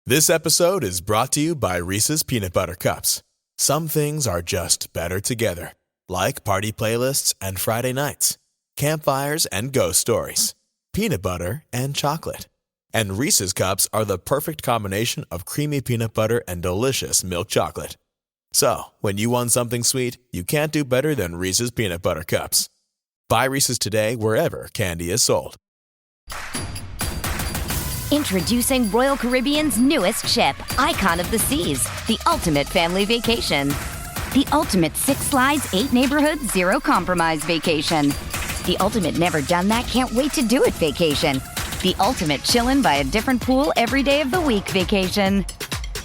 This episode is brought to you by Reese's Peanut Butter Cups. Some things are just better together, like party playlists and Friday nights, campfires and ghost stories, peanut butter and chocolate. And Reese's Cups are the perfect combination of creamy peanut butter and delicious milk chocolate. So, when you want something sweet, you can't do better than Reese's Peanut Butter Cups. Buy Reese's today wherever candy is sold. Introducing Royal Caribbean's newest ship, Icon of the Seas, the ultimate family vacation. The ultimate 6 slides, 8 neighborhoods, 0 compromise vacation. The ultimate never done that, can't wait to do it vacation. The ultimate chillin' by a different pool every day of the week vacation.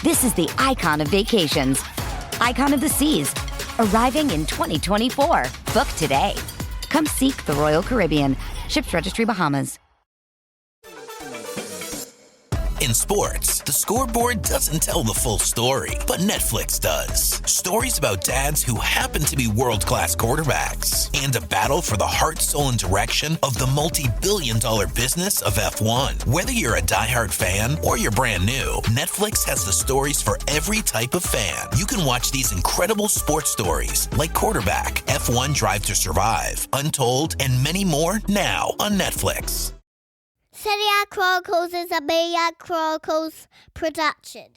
This is the Icon of Vacations. Icon of the Seas, arriving in 2024. Book today. Come seek the Royal Caribbean. Ships Registry, Bahamas. In sports, the scoreboard doesn't tell the full story, but Netflix does. Stories about dads who happen to be world-class quarterbacks and a battle for the heart, soul, and direction of the multi-billion-dollar business of F1. Whether you're a diehard fan or you're brand new, Netflix has the stories for every type of fan. You can watch these incredible sports stories like Quarterback, F1 Drive to Survive, Untold, and many more now on Netflix. Serie A Chronicles is a Media Chronicles production.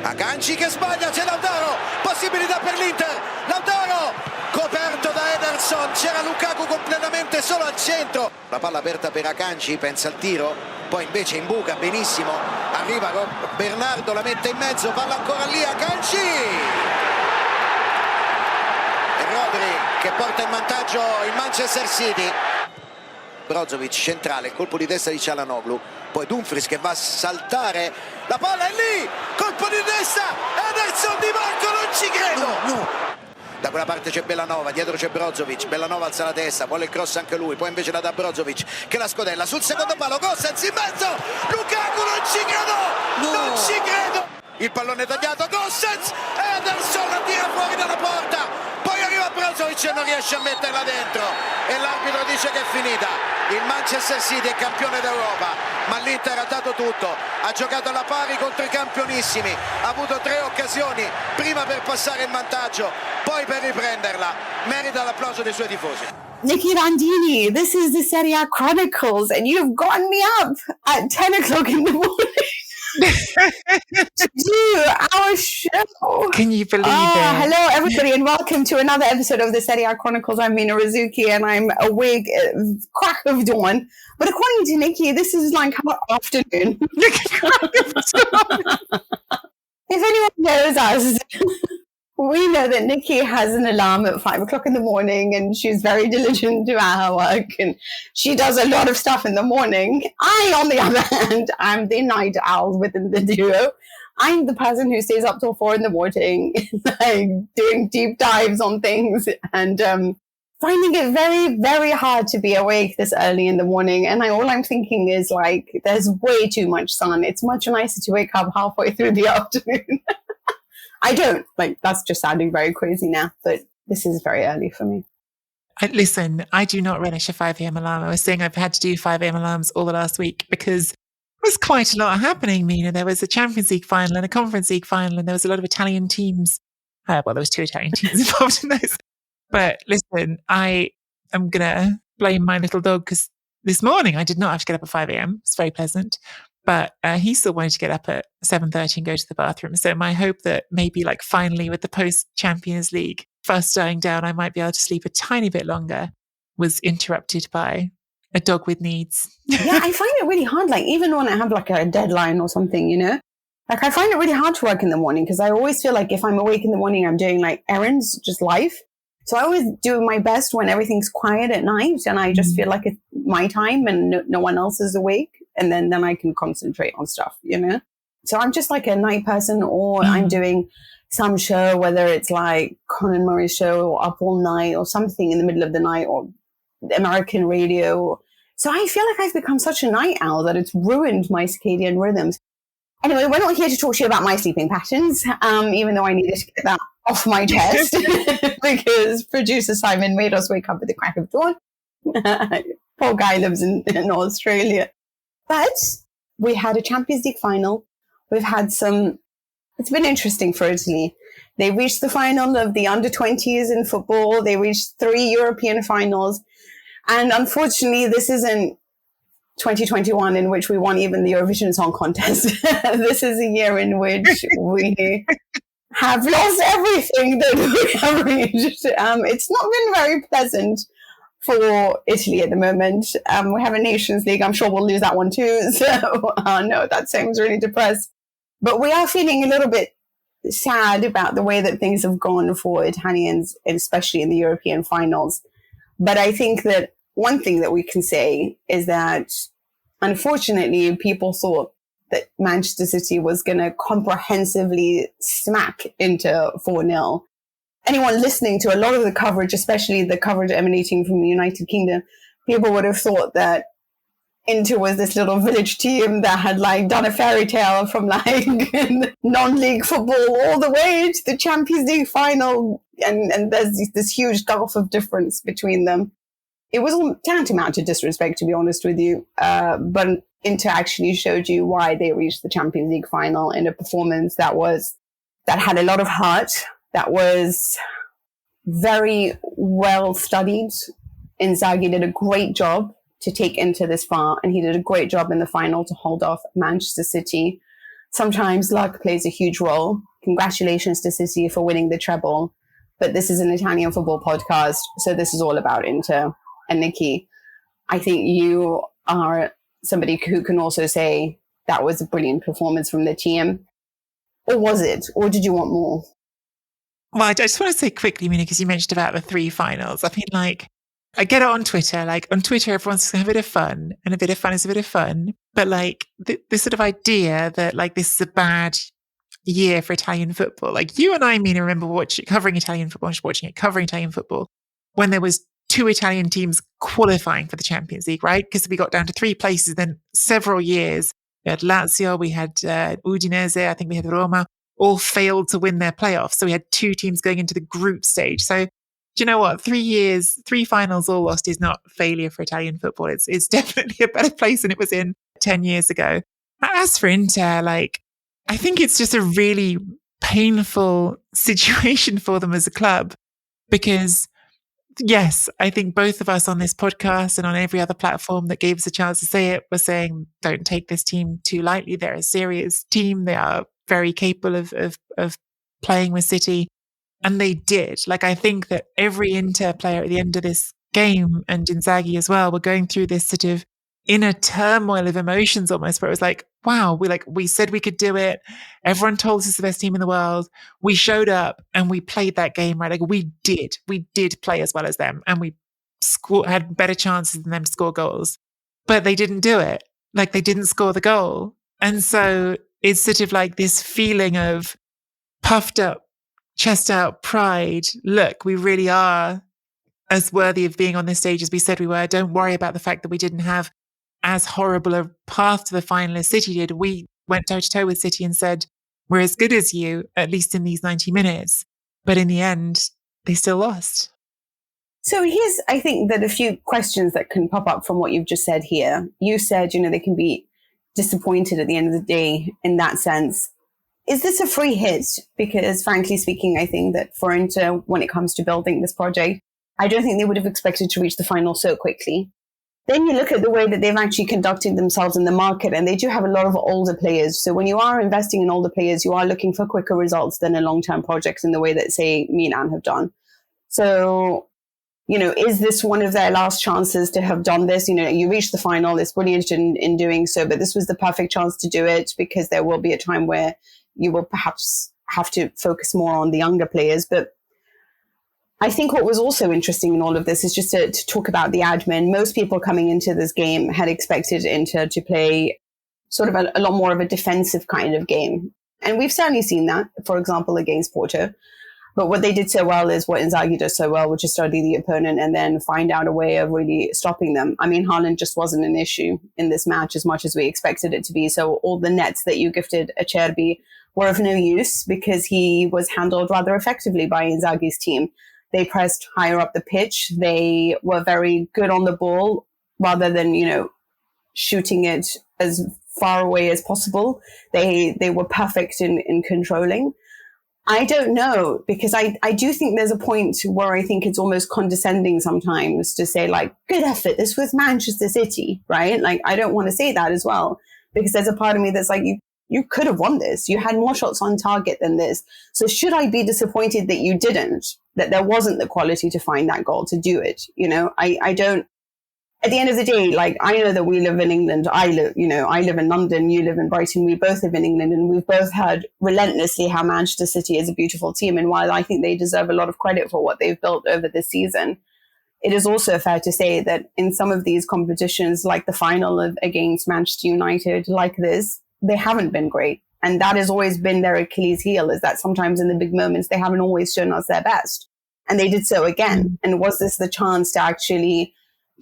Akanji che sbaglia, c'è Lautaro, possibilità per l'Inter, Lautaro coperto da Ederson, c'era Lukaku completamente solo al centro, la palla aperta per Akanji, pensa al tiro, poi invece imbuca benissimo, arriva Bernardo, la mette in mezzo, palla ancora lì, Akanji e Rodri che porta in vantaggio il Manchester City. Brozovic centrale, colpo di testa di Calhanoglu, poi Dumfries che va a saltare, la palla è lì, colpo di testa, Ederson Di Marco, non ci credo! No. Da quella parte c'è Bellanova, dietro c'è Brozovic, Bellanova alza la testa, vuole il cross anche lui, poi invece la dà Brozovic che la scodella sul secondo palo, Gosens in mezzo, Lukaku, non ci credo! Non ci credo! Il pallone tagliato, Gosens, Ederson la tira fuori dalla porta, poi arriva Brozovic e non riesce a metterla dentro e l'arbitro dice che è finita. Il Manchester City è campione d'Europa, ma l'Inter ha dato tutto, ha giocato alla pari contro i campionissimi, ha avuto 3 occasioni, prima per passare in vantaggio, poi per riprenderla, merita l'applauso dei suoi tifosi. Nicky Bandini, this is the Serie A Chronicles and you've gotten me up at 10 o'clock in the morning to do our show. Can you believe it? Hello everybody and welcome to another episode of the Serie A Chronicles. I'm Mina Rzouki and I'm awake at crack of dawn. But according to Nicky, this is like our afternoon. If anyone knows us, we know that Nicky has an alarm at 5 o'clock in the morning and she's very diligent about her work and she does a lot of stuff in the morning. I, on the other hand, I'm the night owl within the duo. I'm the person who stays up till 4 in the morning, like, doing deep dives on things and finding it very, very hard to be awake this early in the morning. And all I'm thinking is, like, there's way too much sun. It's much nicer to wake up halfway through the afternoon. I don't, like, that's just sounding very crazy now, but this is very early for me. Listen, I do not relish a 5 a.m. alarm. I was saying I've had to do 5 a.m. alarms all the last week because there was quite a lot happening, Mina. There was a Champions League final and a Conference League final, and there was a lot of Italian teams. Well, there was 2 Italian teams involved in those. But listen, I am going to blame my little dog because this morning I did not have to get up at 5 a.m. It's very pleasant. But he still wanted to get up at 7:30 and go to the bathroom. So my hope that maybe, like, finally with the post-Champions League fuss dying down, I might be able to sleep a tiny bit longer was interrupted by a dog with needs. Yeah, I find it really hard, like, even when I have, like, a deadline or something, you know? Like, I find it really hard to work in the morning because I always feel like if I'm awake in the morning, I'm doing, like, errands, just life. So I always do my best when everything's quiet at night and I just feel like it's my time and no one else is awake. And then I can concentrate on stuff, you know? So I'm just like a night person or I'm doing some show, whether it's like Conan Murray's show or Up All Night or something in the middle of the night or American radio. So I feel like I've become such a night owl that it's ruined my circadian rhythms. Anyway, we're not here to talk to you about my sleeping patterns, even though I needed to get that off my chest because producer Simon made us wake up at the crack of dawn. Poor guy lives in Australia. But we had a Champions League final. We've had it's been interesting for Italy. They reached the final of the under-20s in football. They reached 3 European finals. And unfortunately, this isn't 2021 in which we won even the Eurovision Song Contest. This is a year in which we have lost everything that we have reached. It's not been very pleasant for Italy at the moment. We have a Nations League. I'm sure we'll lose that one too. So no, that seems really depressed. But we are feeling a little bit sad about the way that things have gone for Italians, especially in the European finals. But I think that one thing that we can say is that, unfortunately, people thought that Manchester City was going to comprehensively smack Inter 4-0. Anyone listening to a lot of the coverage, especially the coverage emanating from the United Kingdom, people would have thought that Inter was this little village team that had done a fairy tale from non-league football all the way to the Champions League final. And there's this huge gulf of difference between them. It was all tantamount to disrespect, to be honest with you. But Inter actually showed you why they reached the Champions League final in a performance that had a lot of heart, that was very well studied. Inzaghi did a great job to take Inter this far, and he did a great job in the final to hold off Manchester City. Sometimes luck plays a huge role. Congratulations to City for winning the treble. But this is an Italian football podcast, so this is all about Inter. And Nicky, I think you are somebody who can also say that was a brilliant performance from the team. Or was it? Or did you want more? Well, I just want to say quickly, Mina, because you mentioned about the 3 finals. I mean, I get it on Twitter. On Twitter, everyone's just going to have a bit of fun, and a bit of fun is a bit of fun. But this sort of idea that this is a bad year for Italian football. You and I, Mina, remember covering Italian football when there was 2 Italian teams qualifying for the Champions League, right? Because we got down to 3 places. Then several years, we had Lazio, we had Udinese, I think we had Roma, all failed to win their playoffs. So we had 2 teams going into the group stage. So do you know what? 3 years, 3 finals all lost is not failure for Italian football. It's definitely a better place than it was in 10 years ago. As for Inter, I think it's just a really painful situation for them as a club because, yes, I think both of us on this podcast and on every other platform that gave us a chance to say it were saying, don't take this team too lightly. They're a serious team. They are very capable of playing with City. And they did. I think that every Inter player at the end of this game, and Inzaghi as well, were going through this sort of inner turmoil of emotions almost, where it was wow, we said we could do it. Everyone told us it's the best team in the world. We showed up and we played that game, right? We did play as well as them, and we had better chances than them to score goals. But they didn't do it. They didn't score the goal. And so it's sort of this feeling of puffed up, chest out pride. Look, we really are as worthy of being on this stage as we said we were. Don't worry about the fact that we didn't have as horrible a path to the final as City did. We went toe to toe with City and said, we're as good as you, at least in these 90 minutes. But in the end, they still lost. So here's, I think, that a few questions that can pop up from what you've just said here. You said, they can be disappointed at the end of the day in that sense. Is this a free hit? Because frankly speaking, I think that for Inter, when it comes to building this project, I don't think they would have expected to reach the final so quickly. Then you look at the way that they've actually conducted themselves in the market, and they do have a lot of older players. So when you are investing in older players, you are looking for quicker results than in long-term projects in the way that, say, Milan have done. So, is this one of their last chances to have done this? You reach the final, it's brilliant in doing so, but this was the perfect chance to do it because there will be a time where you will perhaps have to focus more on the younger players. But I think what was also interesting in all of this is just to talk about the admin. Most people coming into this game had expected Inter to play sort of a lot more of a defensive kind of game. And we've certainly seen that, for example, against Porto. But what they did so well is what Inzaghi does so well, which is study the opponent and then find out a way of really stopping them. I mean, Haaland just wasn't an issue in this match as much as we expected it to be. So all the nets that you gifted Acerbi were of no use because he was handled rather effectively by Inzaghi's team. They pressed higher up the pitch. They were very good on the ball rather than, shooting it as far away as possible. They were perfect in controlling. I don't know, because I do think there's a point where I think it's almost condescending sometimes to say, like, good effort, this was Manchester City, right? Like, I don't want to say that as well, because there's a part of me that's like, you could have won this. You had more shots on target than this. So should I be disappointed that you didn't, that there wasn't the quality to find that goal to do it? I don't. At the end of the day, like, I know that we live in England. I live in London. You live in Brighton. We both live in England, and we've both heard relentlessly how Manchester City is a beautiful team. And while I think they deserve a lot of credit for what they've built over this season, it is also fair to say that in some of these competitions, like the final against Manchester United, like this, they haven't been great. And that has always been their Achilles heel, is that sometimes in the big moments, they haven't always shown us their best. And they did so again. And was this the chance to actually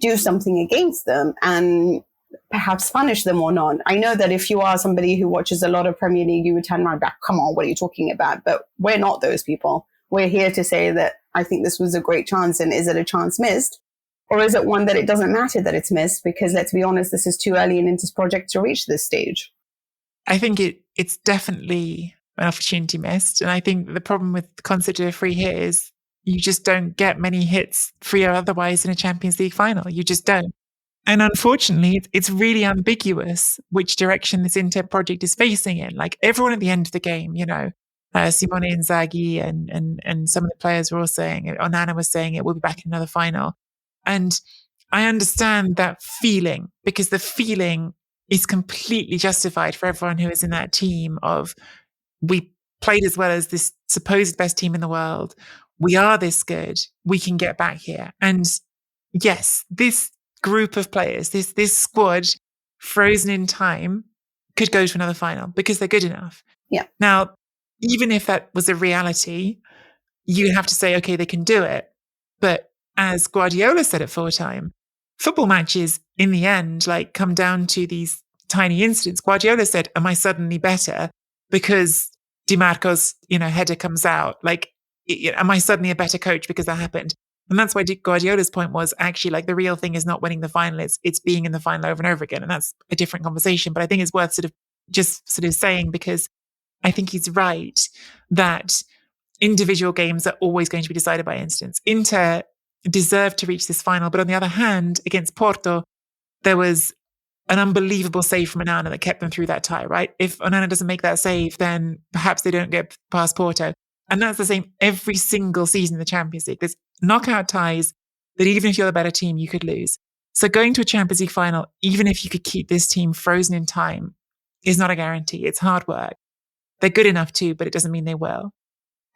do something against them and perhaps punish them or not? I know that if you are somebody who watches a lot of Premier League, you would turn right back, come on, what are you talking about? But we're not those people. We're here to say that I think this was a great chance, and is it a chance missed? Or is it one that it doesn't matter that it's missed? Because let's be honest, this is too early in this project to reach this stage. I think it's definitely an opportunity missed. And I think the problem with the concept of a free hit is you just don't get many hits, free or otherwise, in a Champions League final. You just don't. And unfortunately, it's really ambiguous which direction this Inter project is facing in. Like, everyone at the end of the game, Simone, Inzaghi and some of the players were all saying it. Onana was saying it, we'll be back in another final. And I understand that feeling, because the feeling is completely justified for everyone who is in that team of, we played as well as this supposed best team in the world. We are this good. We can get back here. And yes, this group of players, this squad frozen in time, could go to another final because they're good enough. Yeah. Now, even if that was a reality, you have to say, okay, they can do it. But as Guardiola said at full time, football matches in the end, like, come down to these tiny incidents. Guardiola said, am I suddenly better because Di Marco's, header comes out? Like, am I suddenly a better coach because that happened? And that's why Guardiola's point was actually, like, the real thing is not winning the final, it's being in the final over and over again. And that's a different conversation. But I think it's worth just saying, because I think he's right that individual games are always going to be decided by instance. Inter deserved to reach this final. But on the other hand, against Porto, there was an unbelievable save from Onana that kept them through that tie, right? If Onana doesn't make that save, then perhaps they don't get past Porto. And that's the same every single season in the Champions League. There's knockout ties that even if you're the better team, you could lose. So going to a Champions League final, even if you could keep this team frozen in time, is not a guarantee. It's hard work. They're good enough too, but it doesn't mean they will.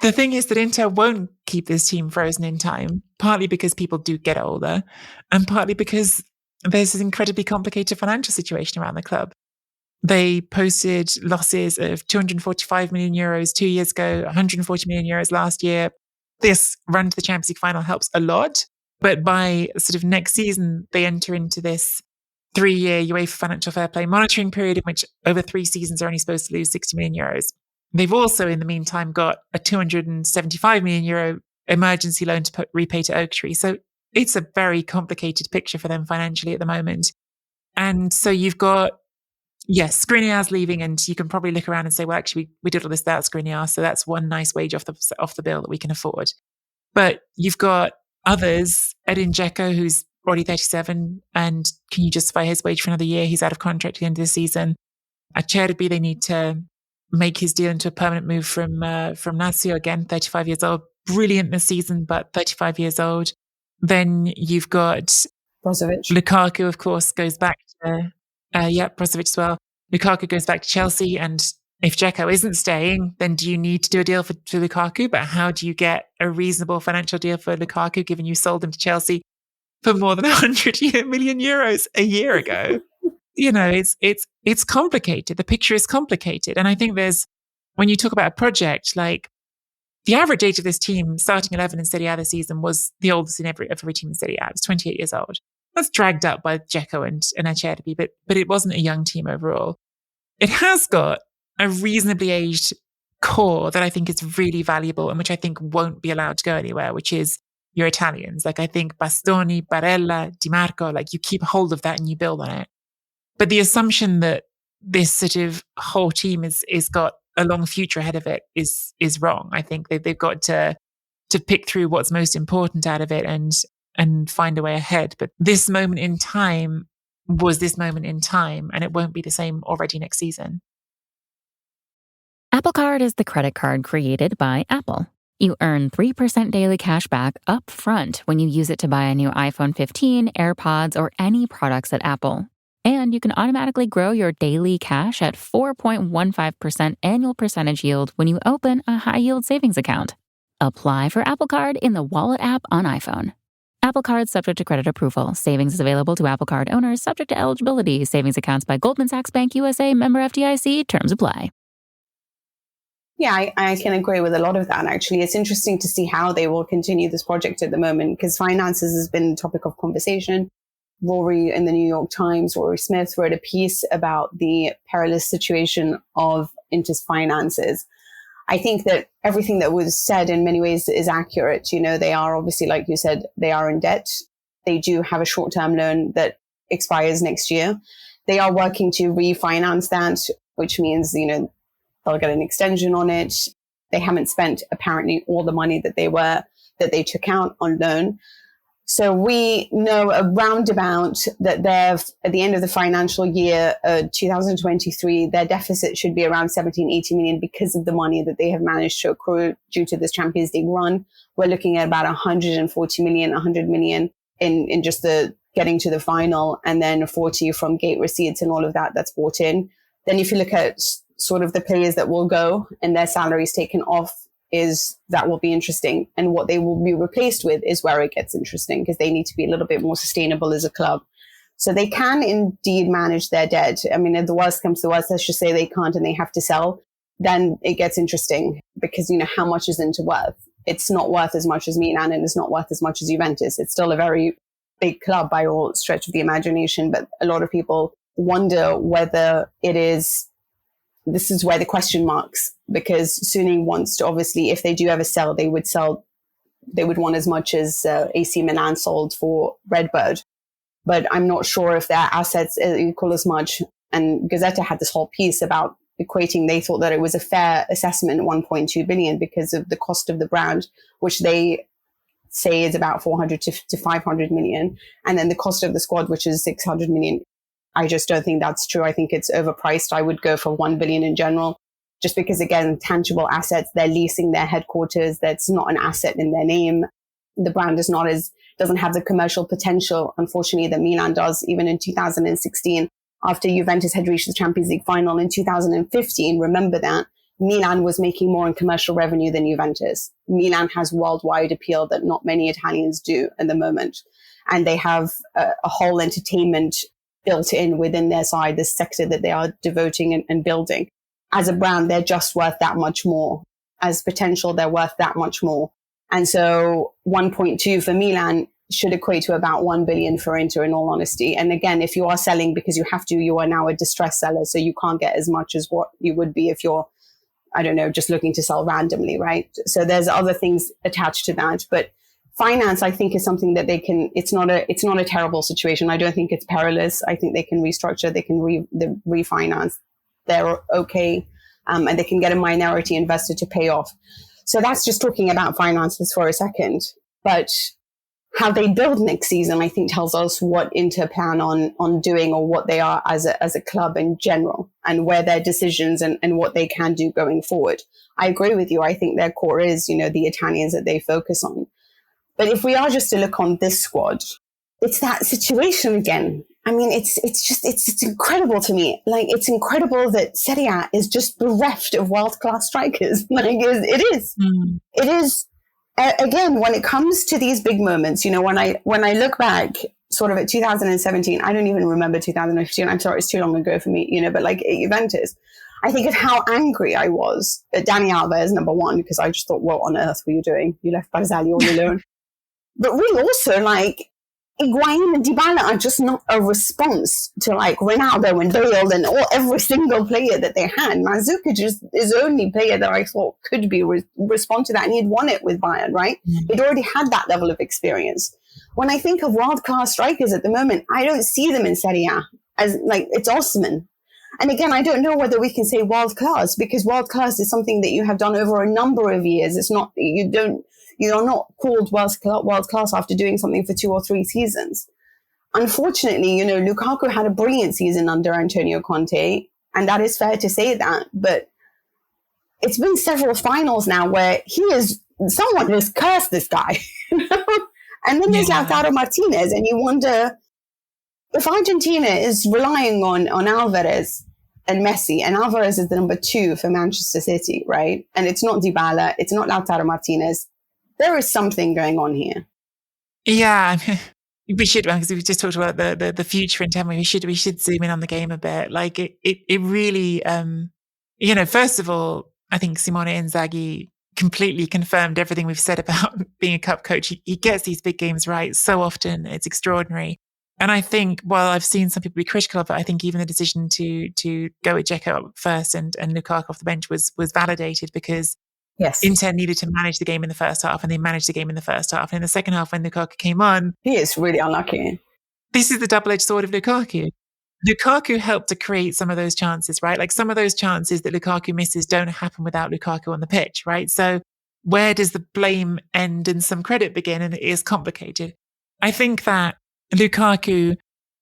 The thing is that Inter won't keep this team frozen in time, partly because people do get older, and partly because there's this incredibly complicated financial situation around the club. They posted losses of 245 million euros 2 years ago, 140 million euros last year. This run to the Champions League final helps a lot. But by next season, they enter into this 3-year UEFA financial fair play monitoring period in which over 3 seasons are only supposed to lose 60 million euros. They've also, in the meantime, got a 275 million euro emergency loan to repay to Oaktree. So it's a very complicated picture for them financially at the moment. And so you've got, yes, Skriniar's leaving, and you can probably look around and say, well, actually, we did all this without Skriniar, so that's one nice wage off the bill that we can afford. But you've got others, Edin Dzeko, who's already 37, and can you justify his wage for another year? He's out of contract at the end of the season. Acerbi, they need to make his deal into a permanent move from Lazio, again, 35 years old. Brilliant this season, but 35 years old. Then you've got Brozovic. Lukaku, of course, goes back to Brozovic as well. Lukaku goes back to Chelsea, and if Dzeko isn't staying, then do you need to do a deal for Lukaku? But how do you get a reasonable financial deal for Lukaku, given you sold him to Chelsea for more than 100 million euros a year ago? It's complicated. The picture is complicated. And I think when you talk about a project, like, the average age of this team, starting 11 in Serie A this season, was the oldest in every team in Serie A. It was 28 years old. That's dragged up by Dzeko and Acerbi, but it wasn't a young team overall. It has got a reasonably aged core that I think is really valuable and which I think won't be allowed to go anywhere, which is your Italians. Like I think Bastoni, Barella, Di Marco, like you keep hold of that and you build on it. But the assumption that this sort of whole team is got a long future ahead of it is wrong. I think they've got to pick through what's most important out of it and find a way ahead. But this moment in time was this moment in time, and it won't be the same already next season. Apple Card is the credit card created by Apple. You earn 3% daily cash back up front when you use it to buy a new iPhone 15, AirPods, or any products at Apple. And you can automatically grow your daily cash at 4.15% annual percentage yield when you open a high-yield savings account. Apply for Apple Card in the Wallet app on iPhone. Apple Card subject to credit approval. Savings is available to Apple Card owners subject to eligibility. Savings accounts by Goldman Sachs Bank USA, member FDIC. Terms apply. Yeah, I can agree with a lot of that, actually. It's interesting to see how they will continue this project at the moment, because finances has been a topic of conversation. Rory in the New York Times, Rory Smith, wrote a piece about the perilous situation of Inter's finances. I think that everything that was said in many ways is accurate. You know, they are obviously, like you said, they are in debt. They do have a short-term loan that expires next year. They are working to refinance that, which means, you know, they'll get an extension on it. They haven't spent apparently all the money that they took out on loan. So we know around about that at the end of the financial year 2023, their deficit should be around 17-18 million because of the money that they have managed to accrue due to this Champions League run. We're looking at about 140 million, 100 million in just the getting to the final, and then 40 from gate receipts and all of that that's bought in. Then if you look at sort of the players that will go and their salaries taken off, that will be interesting. And what they will be replaced with is where it gets interesting, because they need to be a little bit more sustainable as a club. So they can indeed manage their debt. I mean, if the worst comes to worst, let's just say they can't and they have to sell, then it gets interesting, because, you know, how much is Inter worth? It's not worth as much as Milan, and it's not worth as much as Juventus. It's still a very big club by all stretch of the imagination, but a lot of people wonder whether this is where the question marks, because Suning wants to, obviously, if they do ever sell, they would want as much as AC Milan sold for Redbird. But I'm not sure if their assets equal as much. And Gazzetta had this whole piece about equating. They thought that it was a fair assessment, 1.2 billion, because of the cost of the brand, which they say is about 400 to 500 million. And then the cost of the squad, which is 600 million. I just don't think that's true. I think it's overpriced. I would go for 1 billion in general, just because, again, tangible assets, they're leasing their headquarters. That's not an asset in their name. The brand doesn't have the commercial potential, unfortunately, that Milan does. Even in 2016, after Juventus had reached the Champions League final in 2015, remember that Milan was making more in commercial revenue than Juventus. Milan has worldwide appeal that not many Italians do at the moment. And they have a whole entertainment built in within their side, this sector that they are devoting and building. As a brand, they're just worth that much more. As potential, they're worth that much more. And so 1.2 for Milan should equate to about 1 billion for Inter, in all honesty. And again, if you are selling because you have to, you are now a distressed seller. So you can't get as much as what you would be if you're, I don't know, just looking to sell randomly, right? So there's other things attached to that. But finance, I think, is something that they can, it's not a terrible situation. I don't think it's perilous. I think they can restructure, they can refinance. They're okay. And they can get a minority investor to pay off. So that's just talking about finances for a second. But how they build next season, I think, tells us what Inter plan on doing, or what they are as a club in general, and where their decisions and what they can do going forward. I agree with you. I think their core is, you know, the Italians that they focus on. But if we are just to look on this squad, it's that situation again. I mean, it's incredible to me. Like, it's incredible that Serie A is just bereft of world-class strikers. Like, it is. Mm. It is. Again, when it comes to these big moments, you know, when I look back sort of at 2017, I don't even remember 2015. I'm sorry, it's too long ago for me, you know, but like at Juventus, I think of how angry I was at Dani Alves, number one, because I just thought, what on earth were you doing? You left Barzagli all alone. But really also, like, Higuain and Dybala are just not a response to, like, Ronaldo and Bale and every single player that they had. Rzouki is the only player that I thought could be respond to that, and he'd won it with Bayern, right? He'd already had that level of experience. When I think of world-class strikers at the moment, I don't see them in Serie A as, like, it's Osman. And again, I don't know whether we can say world-class, because world-class is something that you have done over a number of years. It's not, you're not called world class after doing something for 2 or 3 seasons. Unfortunately, you know, Lukaku had a brilliant season under Antonio Conte, and that is fair to say that. But it's been several finals now where someone has cursed this guy. And then there's Lautaro Martinez, and you wonder if Argentina is relying on Alvarez and Messi, and Alvarez is the number 2 for Manchester City, right? And it's not Dybala, it's not Lautaro Martinez. There is something going on here. Yeah, we should, because we just talked about the future in time. We should zoom in on the game a bit. Like it really, you know, first of all, I think Simone Inzaghi completely confirmed everything we've said about being a cup coach. He gets these big games right so often. It's extraordinary. And I think, while I've seen some people be critical of it, I think even the decision to go with Dzeko up first and Lukaku off the bench was validated, because Inter needed to manage the game in the first half, and they managed the game in the first half. And in the second half, when Lukaku came on, he is really unlucky. This is the double-edged sword of Lukaku. Lukaku helped to create some of those chances, right? Like, some of those chances that Lukaku misses don't happen without Lukaku on the pitch, right? So where does the blame end and some credit begin? And it is complicated. I think that Lukaku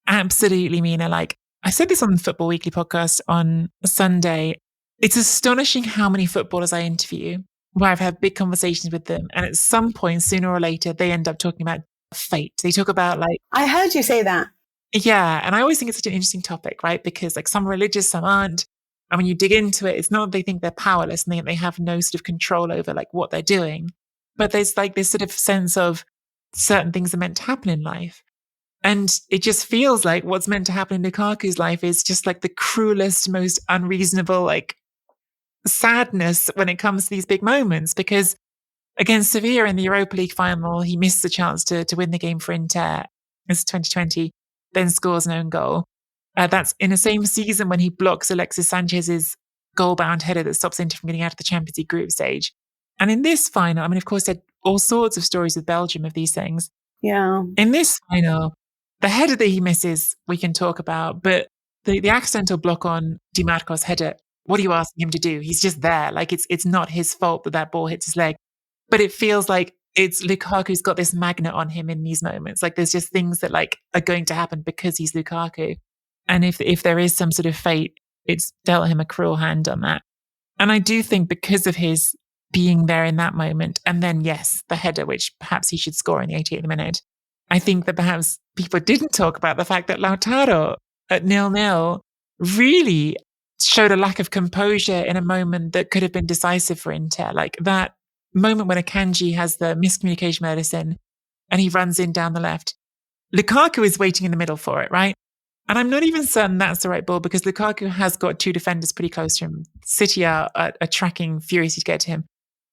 absolutely, Mina, like I said this on the Football Weekly podcast on Sunday, it's astonishing how many footballers I interview where I've had big conversations with them, and at some point, sooner or later, they end up talking about fate. They talk about, like, I heard you say that. Yeah. And I always think it's such an interesting topic, right? Because, like, some are religious, some aren't. And when you dig into it, it's not that they think they're powerless and they have no sort of control over, like, what they're doing. But there's, like, this sort of sense of certain things are meant to happen in life. And it just feels like what's meant to happen in Lukaku's life is just, like, the cruelest, most unreasonable, like, sadness when it comes to these big moments. Because against Sevilla in the Europa League final, he missed the chance to win the game for Inter. It's 2020, then scores an own goal. That's in the same season when he blocks Alexis Sanchez's goal-bound header that stops Inter from getting out of the Champions League group stage. And in this final, I mean, of course, there are all sorts of stories with Belgium of these things. Yeah. In this final, the header that he misses, we can talk about, but the accidental block on Di Marco's header, what are you asking him to do? He's just there. Like, it's not his fault that ball hits his leg. But it feels like it's Lukaku's got this magnet on him in these moments. Like, there's just things that, like, are going to happen because he's Lukaku. And if there is some sort of fate, it's dealt him a cruel hand on that. And I do think because of his being there in that moment, and then, yes, the header, which perhaps he should score in the 88th minute, I think that perhaps people didn't talk about the fact that Lautaro at 0-0 really showed a lack of composure in a moment that could have been decisive for Inter. Like, that moment when Akanji has the miscommunication medicine and he runs in down the left. Lukaku is waiting in the middle for it, right? And I'm not even certain that's the right ball, because Lukaku has got 2 defenders pretty close to him. City are tracking furiously to get to him.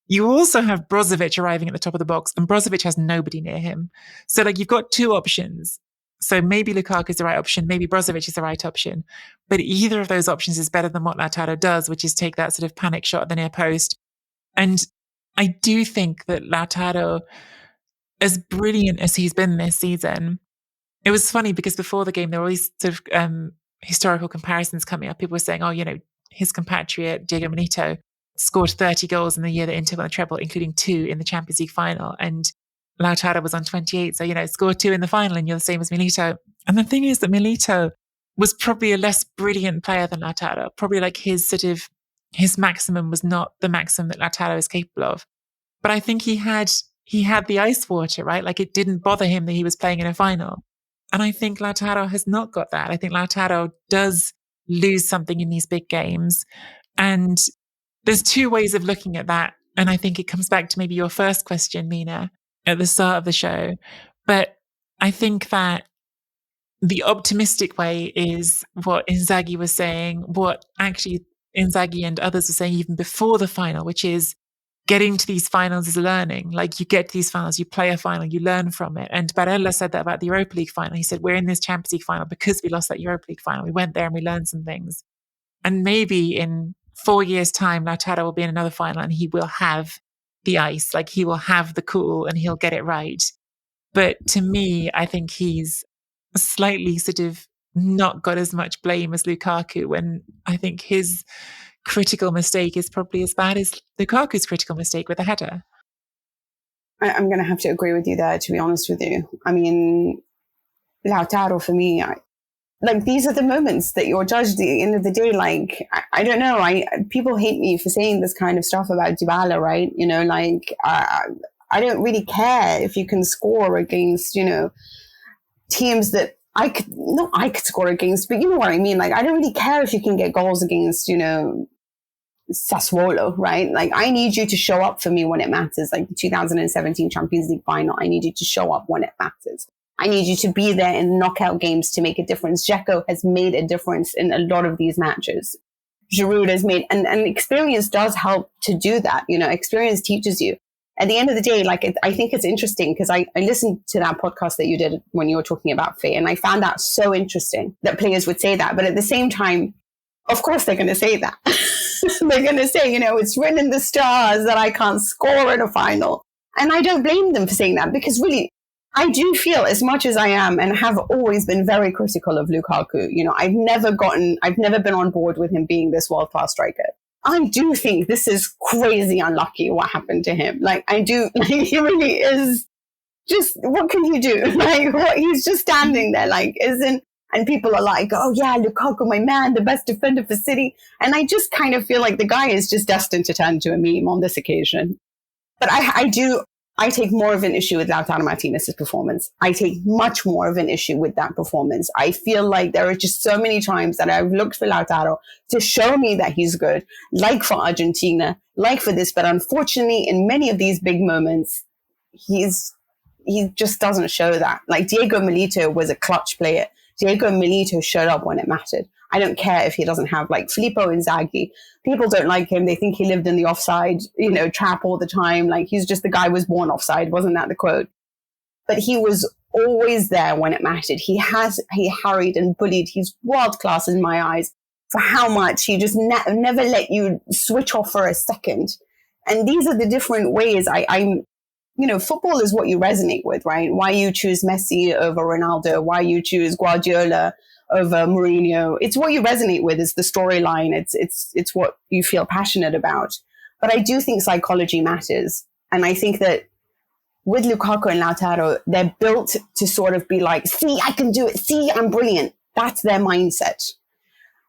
You also have Brozovic arriving at the top of the box, and Brozovic has nobody near him. So, like, you've got 2 options. So maybe Lukaku is the right option, maybe Brozovic is the right option. But either of those options is better than what Lautaro does, which is take that sort of panic shot at the near post. And I do think that Lautaro, as brilliant as he's been this season, it was funny because before the game, there were all these sort of historical comparisons coming up. People were saying, oh, you know, his compatriot, Diego Milito, scored 30 goals in the year that Inter won the treble, including 2 in the Champions League final. And Lautaro was on 28. So, you know, scored 2 in the final and you're the same as Milito. And the thing is that Milito was probably a less brilliant player than Lautaro. Probably, like, his maximum was not the maximum that Lautaro is capable of. But I think he had the ice water, right? Like, it didn't bother him that he was playing in a final. And I think Lautaro has not got that. I think Lautaro does lose something in these big games. And there's 2 ways of looking at that. And I think it comes back to maybe your first question, Mina, at the start of the show. But I think that the optimistic way is what Inzaghi was saying, what actually Inzaghi and others were saying even before the final, which is getting to these finals is learning. Like, you get to these finals, you play a final, you learn from it. And Barella said that about the Europa League final. He said, we're in this Champions League final because we lost that Europa League final. We went there and we learned some things. And maybe in 4 years' time, Lautaro will be in another final and he will have the ice, like he will have the cool and he'll get it right. But to me, I think he's slightly sort of not got as much blame as Lukaku, when I think his critical mistake is probably as bad as Lukaku's critical mistake with the header. I'm going to have to agree with you there, to be honest with you. I mean, Lautaro, for me, like, these are the moments that you're judged at the end of the day. Like, I don't know. People hate me for saying this kind of stuff about Dybala, right? You know, like, I don't really care if you can score against, you know, teams that I could score against, but you know what I mean? Like, I don't really care if you can get goals against, you know, Sassuolo, right? Like, I need you to show up for me when it matters. Like the 2017 Champions League final, I need you to show up when it matters. I need you to be there in knockout games to make a difference. Dzeko has made a difference in a lot of these matches. Giroud has made, and experience does help to do that. You know, experience teaches you. At the end of the day, like, I think it's interesting because I listened to that podcast that you did when you were talking about Faye, and I found that so interesting that players would say that. But at the same time, of course they're going to say that. They're going to say, you know, it's written in the stars that I can't score in a final. And I don't blame them for saying that, because really, I do feel, as much as I am and have always been very critical of Lukaku, you know, I've never been on board with him being this world-class striker. I do think this is crazy unlucky what happened to him. Like, I do, like, he really is just, what can you do? Like, what, he's just standing there, like, and people are like, oh yeah, Lukaku, my man, the best defender for City. And I just kind of feel like the guy is just destined to turn into a meme on this occasion. But I take more of an issue with Lautaro Martinez's performance. I take much more of an issue with that performance. I feel like there are just so many times that I've looked for Lautaro to show me that he's good, like for Argentina, like for this. But unfortunately, in many of these big moments, he just doesn't show that. Like, Diego Milito was a clutch player. Diego Milito showed up when it mattered. I don't care if he doesn't have, like, Filippo Inzaghi. People don't like him. They think he lived in the offside, you know, trap all the time. Like, he's just the guy was born offside. Wasn't that the quote? But he was always there when it mattered. He hurried and bullied. He's world class in my eyes for how much he just never let you switch off for a second. And these are the different ways I'm, you know, football is what you resonate with, right? Why you choose Messi over Ronaldo, why you choose Guardiola over Mourinho. It's what you resonate with, is the storyline. It's what you feel passionate about. But I do think psychology matters. And I think that with Lukaku and Lautaro, they're built to sort of be like, see, I can do it. See, I'm brilliant. That's their mindset.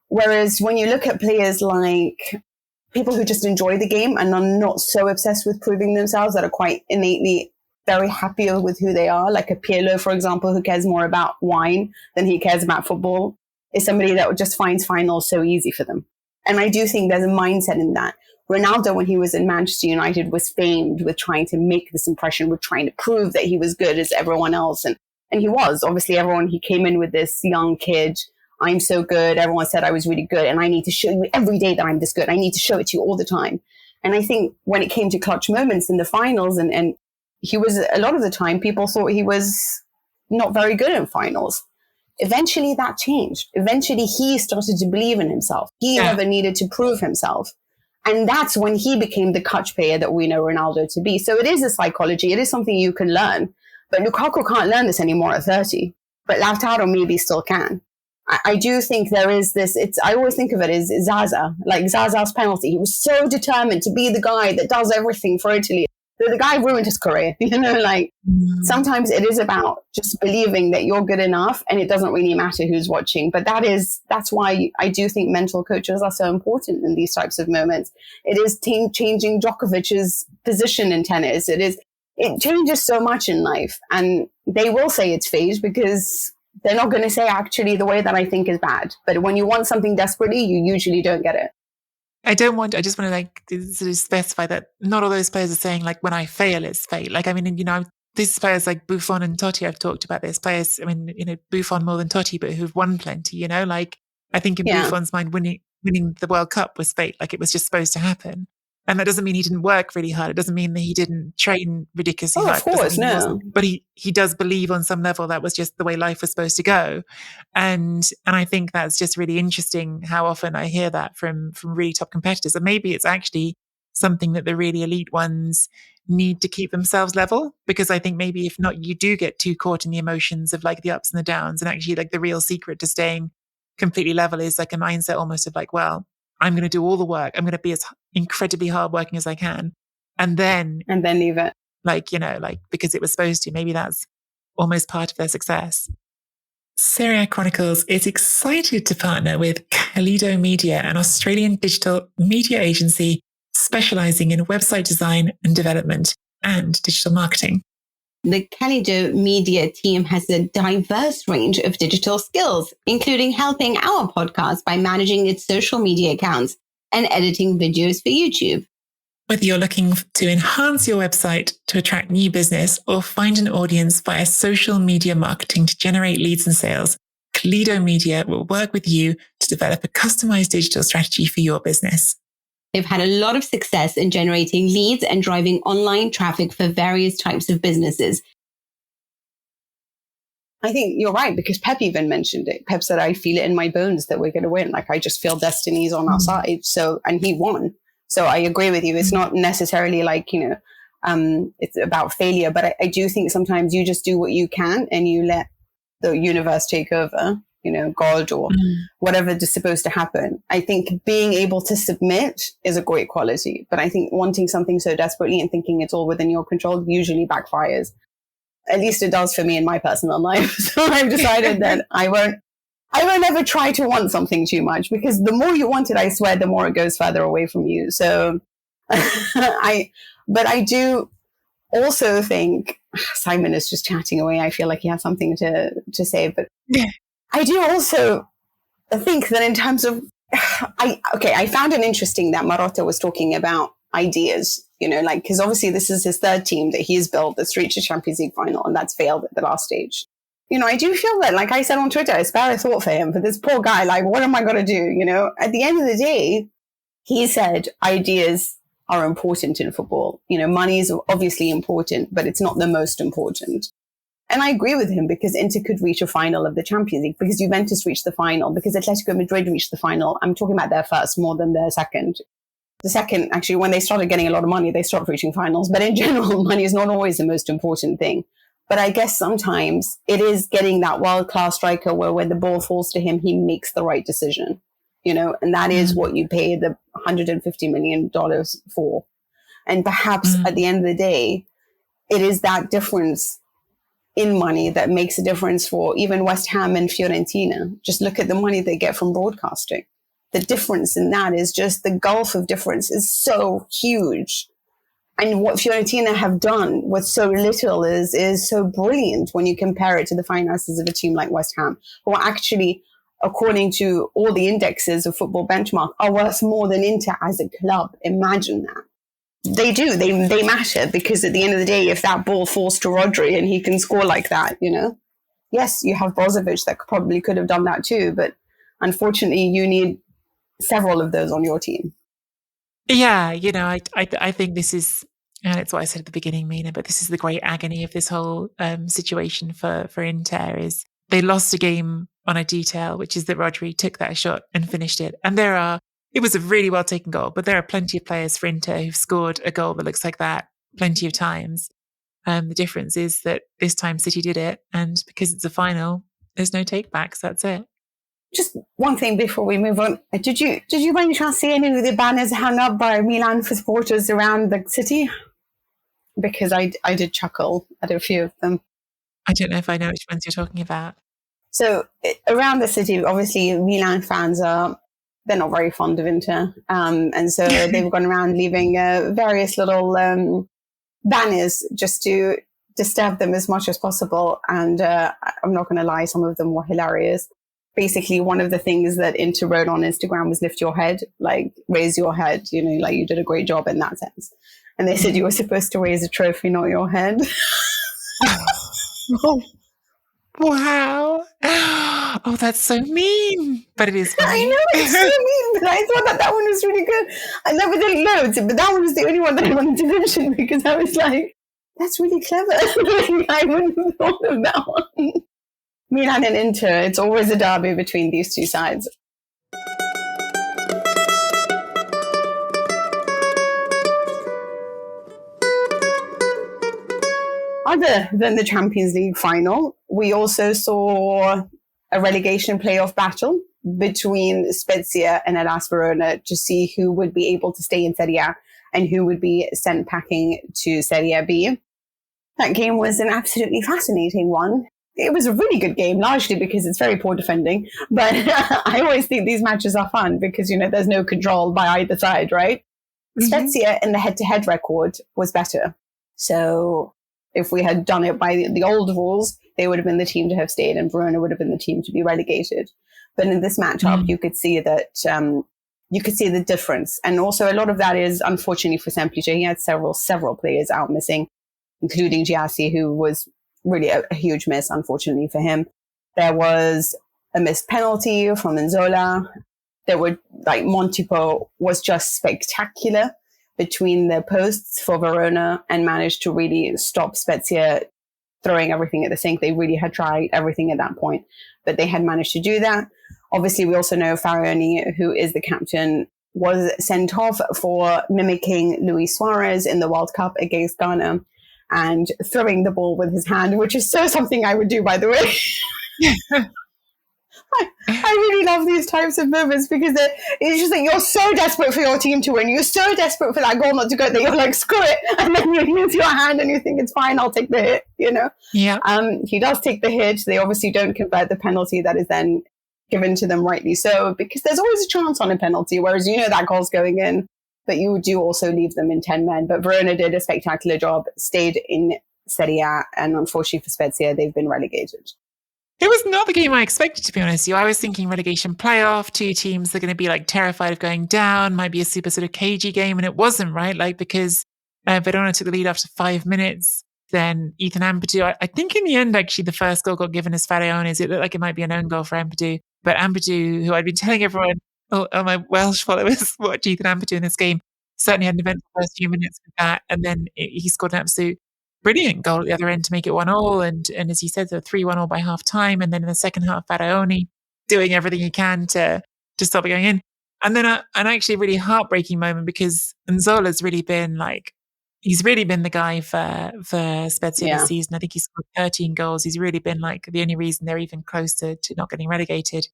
Whereas when you look at players like people who just enjoy the game and are not so obsessed with proving themselves, that are quite innately very happy with who they are, like a Pirlo, for example, who cares more about wine than he cares about football, is somebody that just finds finals so easy for them. And I do think there's a mindset in that. Ronaldo, when he was in Manchester United, was famed with trying to make this impression, with trying to prove that he was good as everyone else. And he was. Obviously, he came in with this young kid, I'm so good. Everyone said I was really good, and I need to show you every day that I'm this good. I need to show it to you all the time. And I think when it came to clutch moments in the finals, and he was, a lot of the time, people thought he was not very good in finals. Eventually that changed. Eventually he started to believe in himself. He never needed to prove himself. And that's when he became the clutch player that we know Ronaldo to be. So it is a psychology. It is something you can learn. But Lukaku can't learn this anymore at 30. But Lautaro maybe still can. I do think there is this, I always think of it as Zaza, like Zaza's penalty. He was so determined to be the guy that does everything for Italy. The guy ruined his career, you know, like sometimes it is about just believing that you're good enough and it doesn't really matter who's watching. But that's why I do think mental coaches are so important in these types of moments. It is changing Djokovic's position in tennis. It changes so much in life, and they will say it's fate because they're not going to say actually the way that I think is bad. But when you want something desperately, you usually don't get it. I just want to like sort of specify that not all those players are saying like when I fail, it's fate. Like, I mean, you know, these players like Buffon and Totti, I've talked about this. Players, I mean, you know, Buffon more than Totti, but who've won plenty, you know, like I think in Buffon's mind, winning the World Cup was fate. Like, it was just supposed to happen. And that doesn't mean he didn't work really hard. It doesn't mean that he didn't train ridiculously hard. Of course, no. But he does believe on some level that was just the way life was supposed to go. And I think that's just really interesting how often I hear that from really top competitors. And maybe it's actually something that the really elite ones need to keep themselves level, because I think maybe if not, you do get too caught in the emotions of like the ups and the downs. And actually, like, the real secret to staying completely level is like a mindset almost of like, well, I'm going to do all the work. I'm going to be as incredibly hardworking as I can. And then leave it. Like, you know, like, because it was supposed to. Maybe that's almost part of their success. Serie A Chronicles is excited to partner with Calcio Media, an Australian digital media agency specializing in website design and development and digital marketing. The Calcio Media team has a diverse range of digital skills, including helping our podcast by managing its social media accounts and editing videos for YouTube. Whether you're looking to enhance your website to attract new business or find an audience via social media marketing to generate leads and sales, Calcio Media will work with you to develop a customized digital strategy for your business. They've had a lot of success in generating leads and driving online traffic for various types of businesses. I think you're right, because Pep even mentioned it. Pep said, I feel it in my bones that we're going to win. Like, I just feel destiny's on our side. So, and he won. So I agree with you. It's not necessarily like, you know, it's about failure, but I do think sometimes you just do what you can and you let the universe take over, you know, God or whatever is supposed to happen. I think being able to submit is a great quality, but I think wanting something so desperately and thinking it's all within your control usually backfires. At least it does for me in my personal life. So I've decided that I won't ever try to want something too much, because the more you want it, I swear, the more it goes further away from you. So but I do also think Simon is just chatting away. I feel like he has something to say, but yeah. I do also think that in terms of, I found it interesting that Marotta was talking about ideas, you know, like, because obviously this is his third team that he's built that's reached a Champions League final, and that's failed at the last stage. You know, I do feel that, like I said on Twitter, I spare a thought for him, for this poor guy. Like, what am I going to do? You know, at the end of the day, he said ideas are important in football. You know, money is obviously important, but it's not the most important. And I agree with him, because Inter could reach a final of the Champions League, because Juventus reached the final, because Atletico Madrid reached the final. I'm talking about their first more than their second. The second, actually, when they started getting a lot of money, they stopped reaching finals. But in general, money is not always the most important thing. But I guess sometimes it is getting that world-class striker where when the ball falls to him, he makes the right decision, you know, and that is what you pay the $150 million for. And perhaps at the end of the day, it is that difference in money that makes a difference for even West Ham and Fiorentina. Just look at the money they get from broadcasting. The difference in that is just the gulf of difference is so huge. And what Fiorentina have done with so little is so brilliant when you compare it to the finances of a team like West Ham, who are actually, according to all the indexes of Football Benchmark, are worth more than Inter as a club. Imagine that. They do. They matter, because at the end of the day, if that ball falls to Rodri and he can score like that, you know, yes, you have Brozovic that probably could have done that too, but unfortunately, you need several of those on your team. Yeah, you know, I think this is, and it's what I said at the beginning, Mina, but this is the great agony of this whole situation for Inter, is they lost a game on a detail, which is that Rodri took that shot and finished it. And it was a really well taken goal, but there are plenty of players for Inter who've scored a goal that looks like that plenty of times. The difference is that this time City did it, and because it's a final, there's no take backs. That's it. Just one thing before we move on. Did you by any chance see any of the banners hung up by Milan for supporters around the city? Because I did chuckle at a few of them. I don't know if I know which ones you're talking about. So around the city, obviously Milan fans they're not very fond of Inter. And so they've gone around leaving various little banners just to disturb them as much as possible. And I'm not going to lie, some of them were hilarious. Basically, one of the things that Inter wrote on Instagram was lift your head, like raise your head, you know, like you did a great job in that sense. And they said you were supposed to raise a trophy, not your head. Wow. Oh, that's so mean. But it is funny. I know, it's so mean, but I thought that one was really good. I never did loads, but that one was the only one that I wanted to mention because I was like, that's really clever. I wouldn't have thought of that one. Milan and Inter, it's always a derby between these two sides. Other than the Champions League final, we also saw a relegation playoff battle between Spezia and Verona to see who would be able to stay in Serie A and who would be sent packing to Serie B. That game was an absolutely fascinating one. It was a really good game, largely because it's very poor defending. But I always think these matches are fun because, you know, there's no control by either side, right? Mm-hmm. Spezia in the head-to-head record was better. So if we had done it by the old rules, they would have been the team to have stayed and Verona would have been the team to be relegated. But in this matchup, you could see that you could see the difference. And also a lot of that is, unfortunately for Semplice, he had several players out missing, including Giassi, who was really a huge miss, unfortunately for him. There was a missed penalty from Nzola. There were, Montipo was just spectacular between the posts for Verona and managed to really stop Spezia throwing everything at the sink. They really had tried everything at that point, but they had managed to do that. Obviously, we also know Farioni, who is the captain, was sent off for mimicking Luis Suarez in the World Cup against Ghana and throwing the ball with his hand, which is so something I would do, by the way. I really love these types of moments because it's just like you're so desperate for your team to win. You're so desperate for that goal not to go that you're like, screw it. And then you use your hand and you think it's fine, I'll take the hit, you know? Yeah. He does take the hit. They obviously don't convert the penalty that is then given to them, rightly so, because there's always a chance on a penalty, whereas you know that goal's going in, but you do also leave them in 10 men. But Verona did a spectacular job, stayed in Serie A, and unfortunately for Spezia, they've been relegated. It was not the game I expected, to be honest with you. I was thinking relegation playoff, two teams that are going to be like terrified of going down, might be a super sort of cagey game, and it wasn't, right? Like, because Verona took the lead after 5 minutes, then Ethan Ampadu, I think in the end, actually, the first goal got given as Faraone's. It looked like it might be an own goal for Ampadu, but Ampadu, who I'd been telling everyone, all my Welsh followers, watch Ethan Ampadu in this game, certainly had an eventful first few minutes with that, and then he scored an absolute brilliant goal at the other end to make it 1-1. And as you said, they were 3-1 all by half time. And then in the second half, Faraoni doing everything he can to stop it going in. And then an actually really heartbreaking moment because Nzola's really been he's really been the guy for Spezia this season. I think he scored 13 goals. He's really been the only reason they're even close to not getting relegated.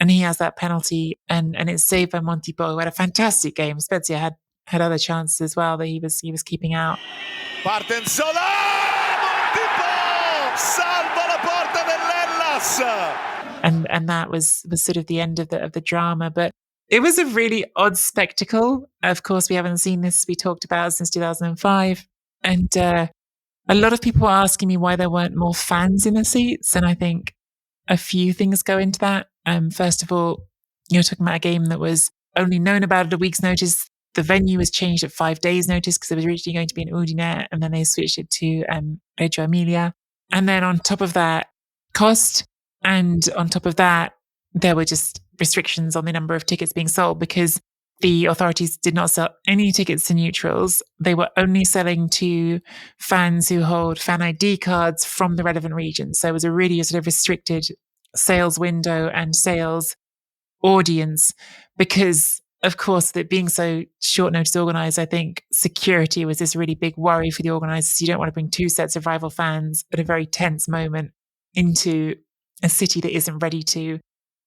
And he has that penalty and it's saved by Montipo, who had a fantastic game. Spezia had other chances as well that he was keeping out. Parte Nzola, Montipo, salva la porta dell'Hellas. And that was sort of the end of the drama. But it was a really odd spectacle. Of course, we haven't seen this be talked about since 2005. And a lot of people were asking me why there weren't more fans in the seats. And I think a few things go into that. First of all, you're talking about a game that was only known about at a week's notice. The venue was changed at 5 days' notice because it was originally going to be in Udine, and then they switched it to Reggio Emilia. And then on top of that, cost, and on top of that, there were just restrictions on the number of tickets being sold because the authorities did not sell any tickets to neutrals. They were only selling to fans who hold fan ID cards from the relevant regions. So it was a really sort of restricted sales window and sales audience because, of course, that being so short notice organised, I think security was this really big worry for the organisers. You don't want to bring two sets of rival fans at a very tense moment into a city that isn't ready to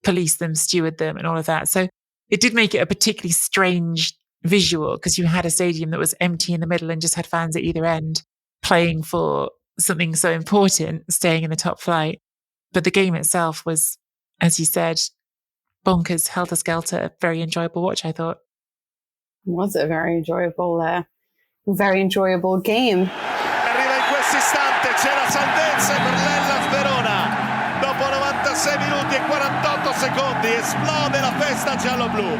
police them, steward them, and all of that. So it did make it a particularly strange visual because you had a stadium that was empty in the middle and just had fans at either end playing for something so important, staying in the top flight. But the game itself was, as you said, bonkers, helter-skelter, very enjoyable watch, I thought. It was a very enjoyable game. Arriva in questo istante, c'è la salvezza per l'Hellas Verona. Dopo 96 minuti e 48 secondi esplode la festa gialloblu.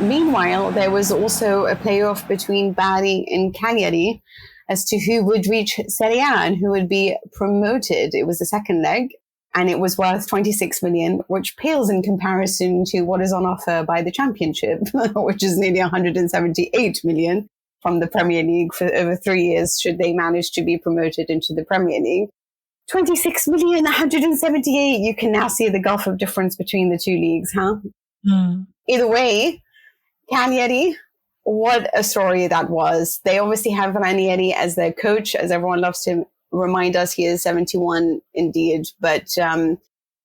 Meanwhile, there was also a playoff between Bari and Cagliari as to who would reach Serie A and who would be promoted. It was the second leg. and it was worth 26 million, which pales in comparison to what is on offer by the Championship, which is nearly 178 million from the Premier League for over 3 years, should they manage to be promoted into the Premier League. 26 million, 178. You can now see the gulf of difference between the two leagues, huh? Mm. Either way, Cagliari, what a story that was. They obviously have Ranieri as their coach, as everyone loves to remind us. He is 71 indeed, but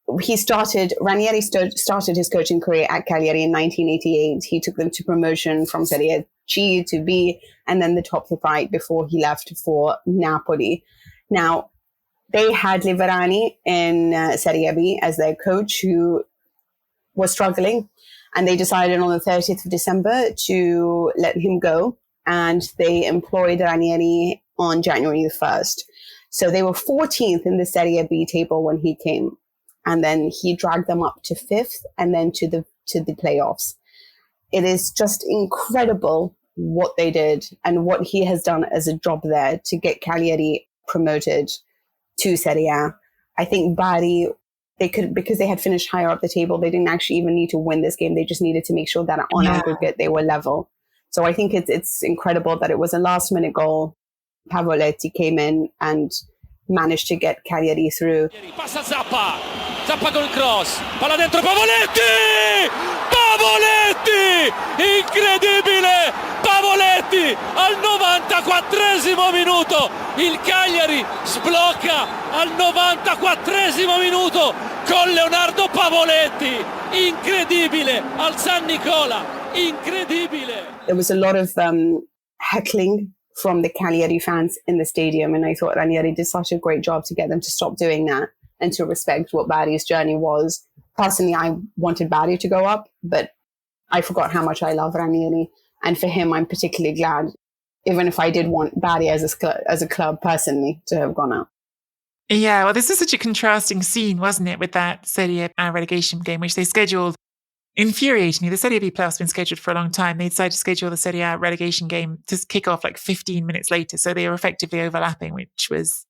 Ranieri started his coaching career at Cagliari in 1988. He took them to promotion from Serie A G to B, and then the top flight before he left for Napoli. Now, they had Liverani in Serie B as their coach, who was struggling, and they decided on the 30th of December to let him go, and they employed Ranieri on January the 1st. So they were 14th in the Serie B table when he came, and then he dragged them up to 5th and then to the playoffs. It is just incredible what they did and what he has done as a job there to get Cagliari promoted to Serie A. I think Bari, they could, because they had finished higher up the table, they didn't actually even need to win this game. They just needed to make sure that on aggregate they were level. So I think it's incredible that it was a last minute goal. Pavoletti came in and managed to get Cagliari through. Passa Zappa con il cross, palla dentro Pavoletti! Pavoletti! Incredibile! Pavoletti al 94esimo minuto, il Cagliari sblocca al 94esimo minuto con Leonardo Pavoletti, incredibile al San Nicola, incredibile. There was a lot of heckling from the Cagliari fans in the stadium, and I thought Ranieri did such a great job to get them to stop doing that and to respect what Bari's journey was. Personally, I wanted Bari to go up, but I forgot how much I love Ranieri. And for him, I'm particularly glad, even if I did want Bari as a club personally to have gone up. Yeah, well, this is such a contrasting scene, wasn't it, with that Serie A relegation game, which they scheduled infuriatingly. The Serie B playoffs have been scheduled for a long time. They decided to schedule the Serie A relegation game to kick off like 15 minutes later. So they were effectively overlapping, which was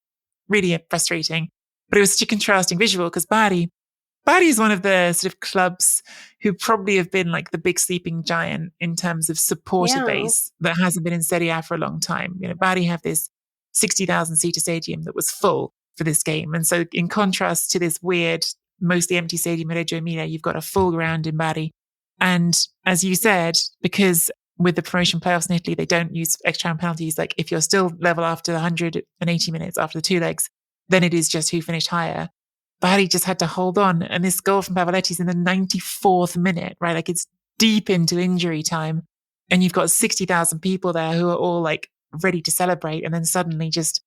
really frustrating. But it was such a contrasting visual because Bari is one of the sort of clubs who probably have been like the big sleeping giant in terms of supporter base that hasn't been in Serie A for a long time. You know, Bari have this 60,000 seater stadium that was full for this game. And so in contrast to this weird, mostly empty stadium at Reggio Emilia, you've got a full ground in Bari. And as you said, because with the promotion playoffs in Italy, they don't use extra time penalties. Like if you're still level after 180 minutes after the two legs, then it is just who finished higher. Bari just had to hold on. And this goal from Pavoletti is in the 94th minute, right? Like it's deep into injury time. And you've got 60,000 people there who are all like ready to celebrate. And then suddenly just,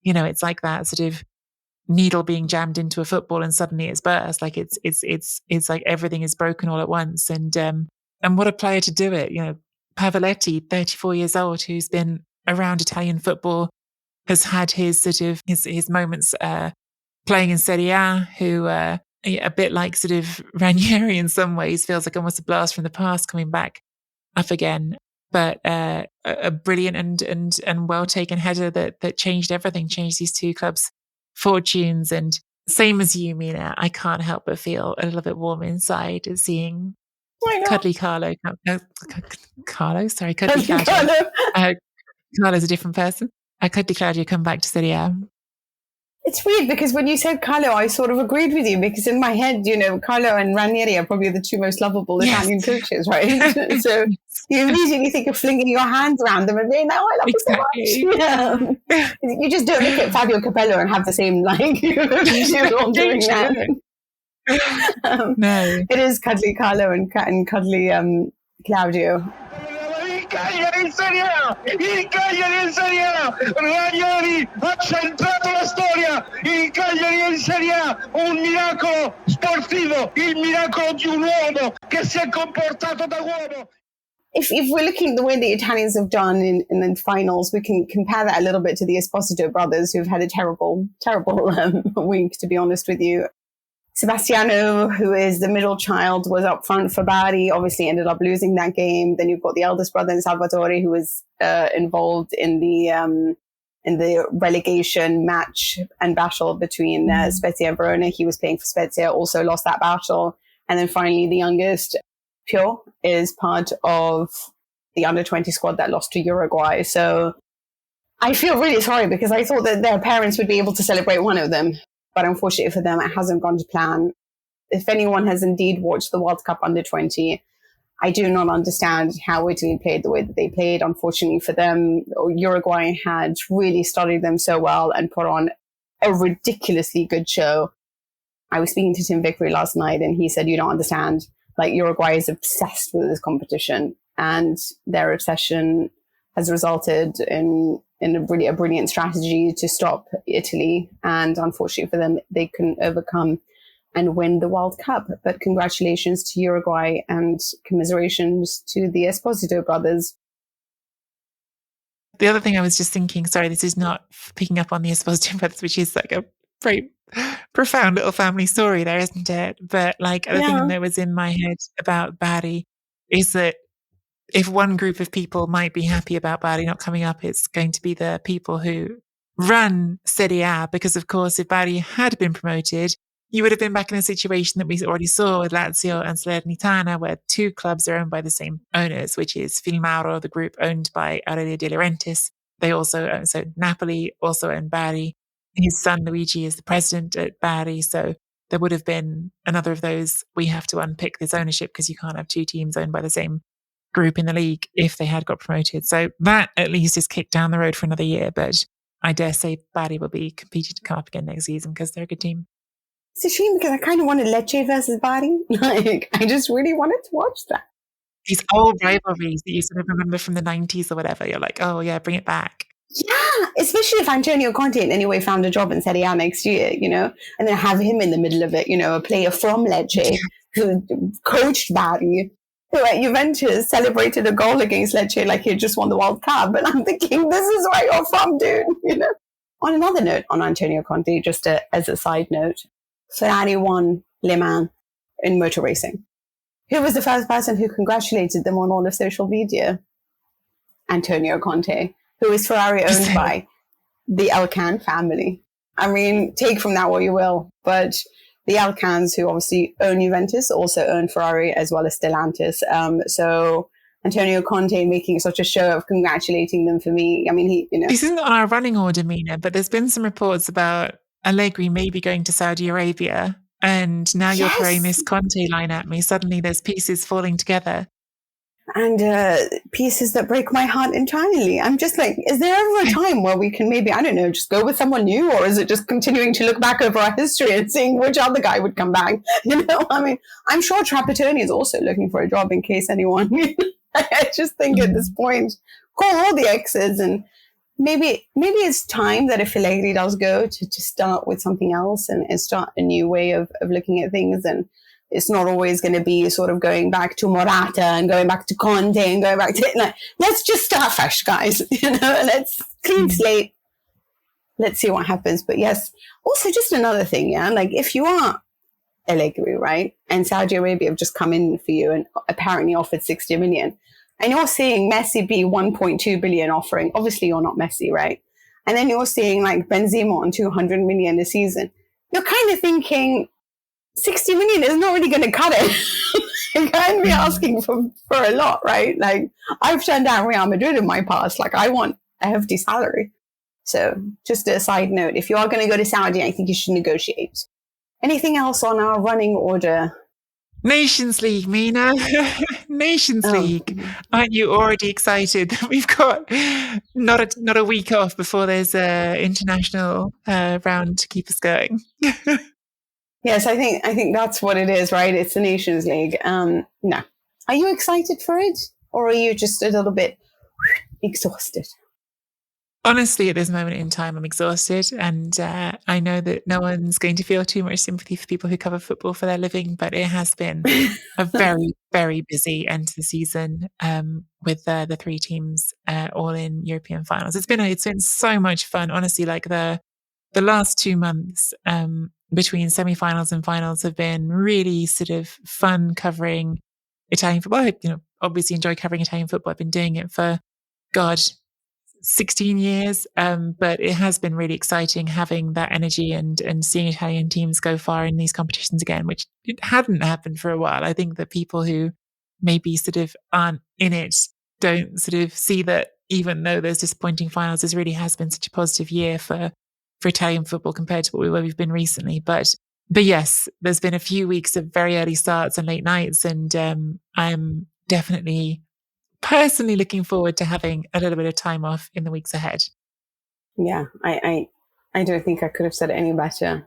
you know, it's like that sort of needle being jammed into a football and suddenly it's burst. Like it's like everything is broken all at once. And what a player to do it. You know, Pavoletti, 34 years old, who's been around Italian football, has had his sort of his moments playing in Serie A, who a bit like sort of Ranieri in some ways, feels like almost a blast from the past coming back up again. But a brilliant and well taken header that changed everything, changed these two clubs' fortunes. And same as you, Mina, I can't help but feel a little bit warm inside at seeing Cuddly Carlo. Carlo. Carlo's a different person. Cuddly Claudio come back to Serie A. It's weird because when you said Carlo, I sort of agreed with you because in my head, you know, Carlo and Ranieri are probably the two most lovable Italian coaches, right? So you immediately think of flinging your hands around them and being like, oh, I love you so much. Yeah. You just don't look at Fabio Capello and have the same, like, you're all doing that. No. It is Cuddly Carlo and Cuddly Claudio. Cagliari in Serie A! Il Cagliari in Serie A! Ranieri ha centrato la storia! Il Cagliari in Serie A! Un miracolo sportivo! Il miracolo di un uomo che si è comportato da uomo! If we're looking at the way the Italians have done in the finals, we can compare that a little bit to the Esposito brothers, who've had a terrible week, to be honest with you. Sebastiano, who is the middle child, was up front for Bari, obviously ended up losing that game. Then you've got the eldest brother, Salvatore, who was involved in the in the relegation match and battle between Spezia and Verona. He was playing for Spezia, also lost that battle. And then finally, the youngest, Pio, is part of the under-20 squad that lost to Uruguay. So I feel really sorry because I thought that their parents would be able to celebrate one of them. But unfortunately for them, it hasn't gone to plan. If anyone has indeed watched the World Cup under-20, I do not understand how Italy played the way that they played. Unfortunately for them, Uruguay had really studied them so well and put on a ridiculously good show. I was speaking to Tim Vickery last night and he said, you don't understand. Like, Uruguay is obsessed with this competition and their obsession has resulted in a brilliant strategy to stop Italy. And unfortunately for them, they couldn't overcome and win the World Cup. But congratulations to Uruguay and commiserations to the Esposito brothers. The other thing I was just thinking, sorry, this is not picking up on the Esposito brothers, which is like a very profound little family story there, isn't it? But like, the thing that was in my head about Bari is that if one group of people might be happy about Bari not coming up, it's going to be the people who run Serie A, because of course, if Bari had been promoted, you would have been back in a situation that we already saw with Lazio and Salernitana, where two clubs are owned by the same owners, which is Filmauro, the group owned by Aurelio De Laurentiis. They also own, so Napoli also own Bari. His son Luigi is the president at Bari. So there would have been another of those. We have to unpick this ownership because you can't have two teams owned by the same group in the league if they had got promoted. So that at least is kicked down the road for another year. But I dare say Bari will be competing to come up again next season because they're a good team. It's a shame because I kind of wanted Lecce versus Bari. Like, I just really wanted to watch that. These old rivalries that you sort of remember from the 90s or whatever. You're like, oh yeah, bring it back. Yeah, especially if Antonio Conte in any way found a job in Serie A next year, you know, and then have him in the middle of it, you know, a player from Lecce who coached Bari, who at Juventus celebrated a goal against Lecce like he had just won the World Cup. And I'm thinking, this is where you're from, dude, you know. On another note on Antonio Conte, just as a side note, Ferrari won Le Mans in motor racing. Who was the first person who congratulated them on all of social media? Antonio Conte, who is Ferrari owned by the Elkann family. I mean, take from that what you will, but the Elkanns, who obviously own Juventus, also own Ferrari as well as Stellantis. So Antonio Conte making such a show of congratulating them, for me, I mean, he, you know. This isn't on our running order, Mina, but there's been some reports about Allegri maybe going to Saudi Arabia, and now you're throwing this Conte line at me. Suddenly there's pieces falling together. And pieces that break my heart entirely. I'm just like, is there ever a time where we can maybe, I don't know, just go with someone new? Or is it just continuing to look back over our history and seeing which other guy would come back? You know, I mean, I'm sure Trapattoni is also looking for a job in case anyone. I just think at this point, call all the exes, and maybe it's time that if Allegri does go to start with something else and start a new way of looking at things. And it's not always going to be sort of going back to Morata and going back to Conte and going back to, like, let's just start fresh, guys. You know, let's clean slate. Let's see what happens. But yes, also just another thing, yeah, like if you are Allegri, right, and Saudi Arabia have just come in for you and apparently offered 60 million, and you're seeing Messi be 1.2 billion offering. Obviously, you're not Messi, right? And then you're seeing like Benzema on 200 million a season. You're kind of thinking 60 million is not really going to cut it. You can't be asking for a lot, right? Like, I've turned down Real Madrid in my past. Like, I want a hefty salary. So just a side note, if you are going to go to Saudi, I think you should negotiate. Anything else on our running order? Nations League, Mina. Nations League. Aren't you already excited that we've got not a week off before there's an international round to keep us going? Yes, I think that's what it is, right? It's the Nations League. No. Are you excited for it? Or are you just a little bit exhausted? Honestly, at this moment in time, I'm exhausted. And I know that no one's going to feel too much sympathy for people who cover football for their living, but it has been a very, very busy end to the season with the three teams all in European finals. It's been so much fun. Honestly, like the last 2 months between semi-finals and finals have been really sort of fun covering Italian football. I, obviously enjoy covering Italian football. I've been doing it for, God, 16 years. But it has been really exciting having that energy and seeing Italian teams go far in these competitions again, which it hadn't happened for a while. I think that people who maybe sort of aren't in it don't sort of see that even though there's disappointing finals, this really has been such a positive year for Italian football compared to where we've been recently. But yes, there's been a few weeks of very early starts and late nights, and I'm definitely personally looking forward to having a little bit of time off in the weeks ahead. Yeah, I don't think I could have said it any better.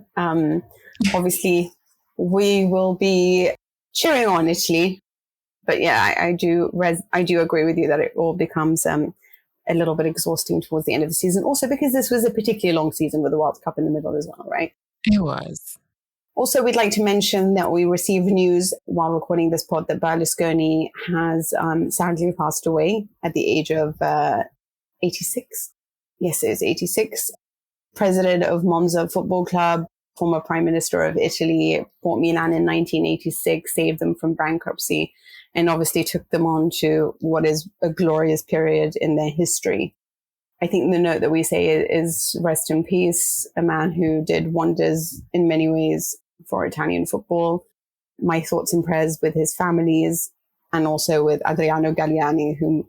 Obviously, we will be cheering on Italy, but yeah, I do agree with you that it all becomes a little bit exhausting towards the end of the season. Also, because this was a particularly long season with the World Cup in the middle as well, right? It was. Also, we'd like to mention that we received news while recording this pod that Berlusconi has sadly passed away at the age of 86. Yes, it is 86. President of Monza Football Club, former Prime Minister of Italy, bought Milan in 1986, saved them from bankruptcy, and obviously took them on to what is a glorious period in their history. I think the note that we say is rest in peace, a man who did wonders in many ways for Italian football. My thoughts and prayers with his families and also with Adriano Galliani, whom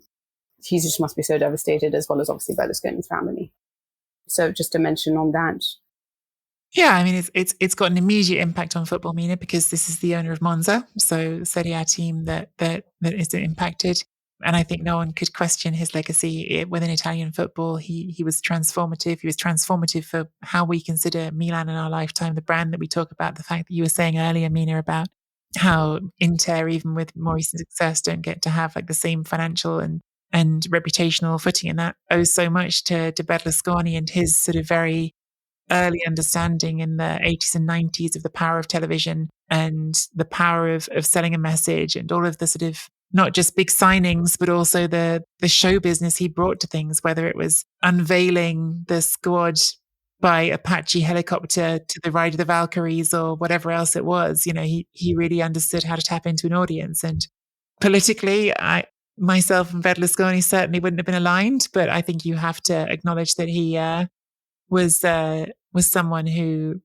he just must be so devastated, as well as obviously Berlusconi's family. So just to mention on that. Yeah, I mean, it's got an immediate impact on football, Mina, because this is the owner of Monza, so Serie A team that is impacted. And I think no one could question his legacy within Italian football. He was transformative. He was transformative for how we consider Milan in our lifetime, the brand that we talk about, the fact that you were saying earlier, Mina, about how Inter, even with more recent success, don't get to have like the same financial and reputational footing. And that owes so much to Berlusconi and his sort of very early understanding in the 80s and 90s of the power of television and the power of selling a message and all of the sort of not just big signings, but also the show business he brought to things, whether it was unveiling the squad by Apache helicopter to the Ride of the Valkyries or whatever else it was. You know, he really understood how to tap into an audience. And politically, myself and Berlusconi certainly wouldn't have been aligned, but I think you have to acknowledge that he was someone who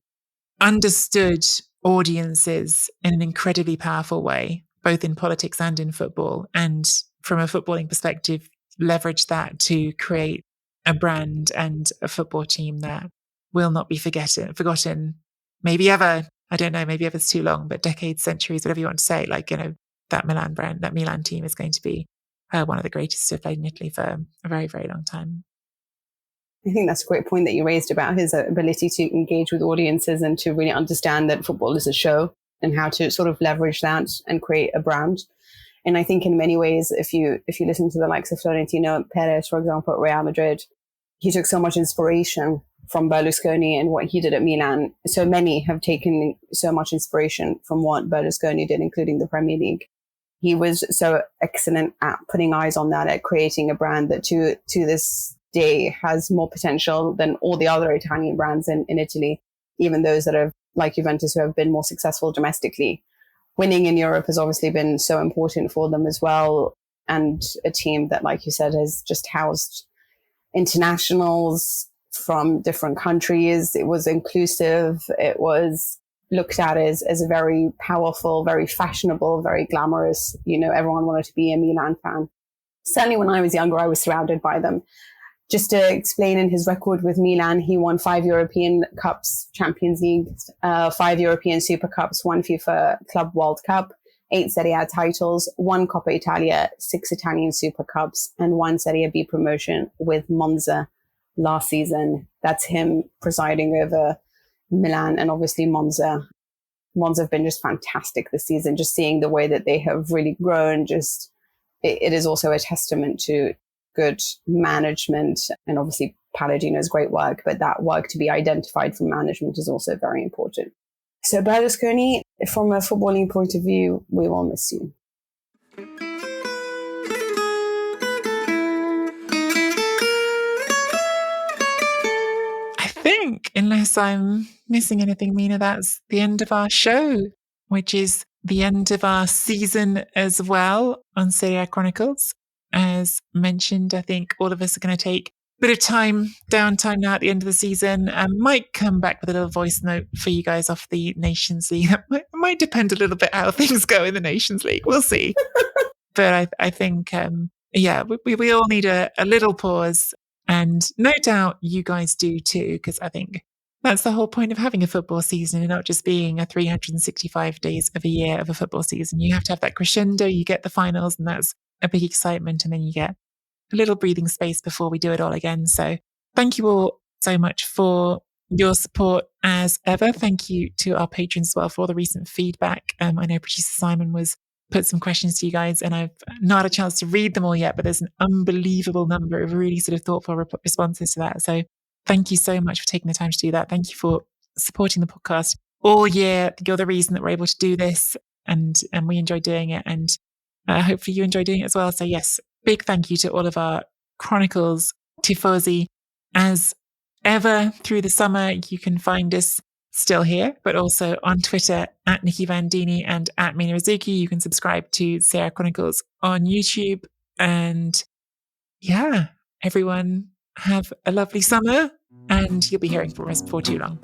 understood audiences in an incredibly powerful way, both in politics and in football. And from a footballing perspective, leveraged that to create a brand and a football team that will not be forgotten, maybe ever. I don't know, maybe ever it's too long, but decades, centuries, whatever you want to say. Like, you know, that Milan brand, that Milan team is going to be one of the greatest to have played in Italy for a very, very long time. I think that's a great point that you raised about his ability to engage with audiences and to really understand that football is a show and how to sort of leverage that and create a brand. And I think in many ways, if you listen to the likes of Florentino Perez, for example, at Real Madrid, he took so much inspiration from Berlusconi and what he did at Milan. So many have taken so much inspiration from what Berlusconi did, including the Premier League. He was so excellent at putting eyes on that, at creating a brand that to this day has more potential than all the other Italian brands in Italy, even those that have, like Juventus, who have been more successful domestically. Winning in Europe has obviously been so important for them as well. And a team that, like you said, has just housed internationals from different countries. It was inclusive. It was looked at as a very powerful, very fashionable, very glamorous. You know, everyone wanted to be a Milan fan. Certainly when I was younger, I was surrounded by them. Just to explain, in his record with Milan, he won 5 European Cups, Champions League, 5 European Super Cups, 1 FIFA Club World Cup, 8 Serie A titles, 1 Coppa Italia, 6 Italian Super Cups, and 1 Serie B promotion with Monza last season. That's him presiding over Milan and obviously Monza. Monza have been just fantastic this season, just seeing the way that they have really grown. Just it is also a testament to good management and obviously Palladino's great work, but that work to be identified from management is also very important. So Berlusconi, from a footballing point of view, we will miss you. I think, unless I'm missing anything, Mina, that's the end of our show, which is the end of our season as well on Serie A Chronicles. As mentioned, I think all of us are going to take bit of downtime now at the end of the season. Might come back with a little voice note for you guys off the Nations League. That might depend a little bit how things go in the Nations League. We'll see. But I think, we all need a little pause. And no doubt you guys do too, because I think that's the whole point of having a football season and not just being a 365 days of a year of a football season. You have to have that crescendo. You get the finals, and that's a big excitement. And then you get a little breathing space before we do it all again. So thank you all so much for your support as ever. Thank you to our patrons as well for all the recent feedback. I know producer Simon put some questions to you guys, and I've not had a chance to read them all yet, but there's an unbelievable number of really sort of thoughtful responses to that. So thank you so much for taking the time to do that. Thank you for supporting the podcast all year. You're the reason that we're able to do this, and we enjoy doing it, and hopefully you enjoy doing it as well. So yes, big thank you to all of our Chronicles tifosi. As ever through the summer, you can find us still here, but also on Twitter at Nicky Bandini and at Mina Rzouki. You can subscribe to Serie A Chronicles on YouTube. And yeah, everyone have a lovely summer, and you'll be hearing from us before too long.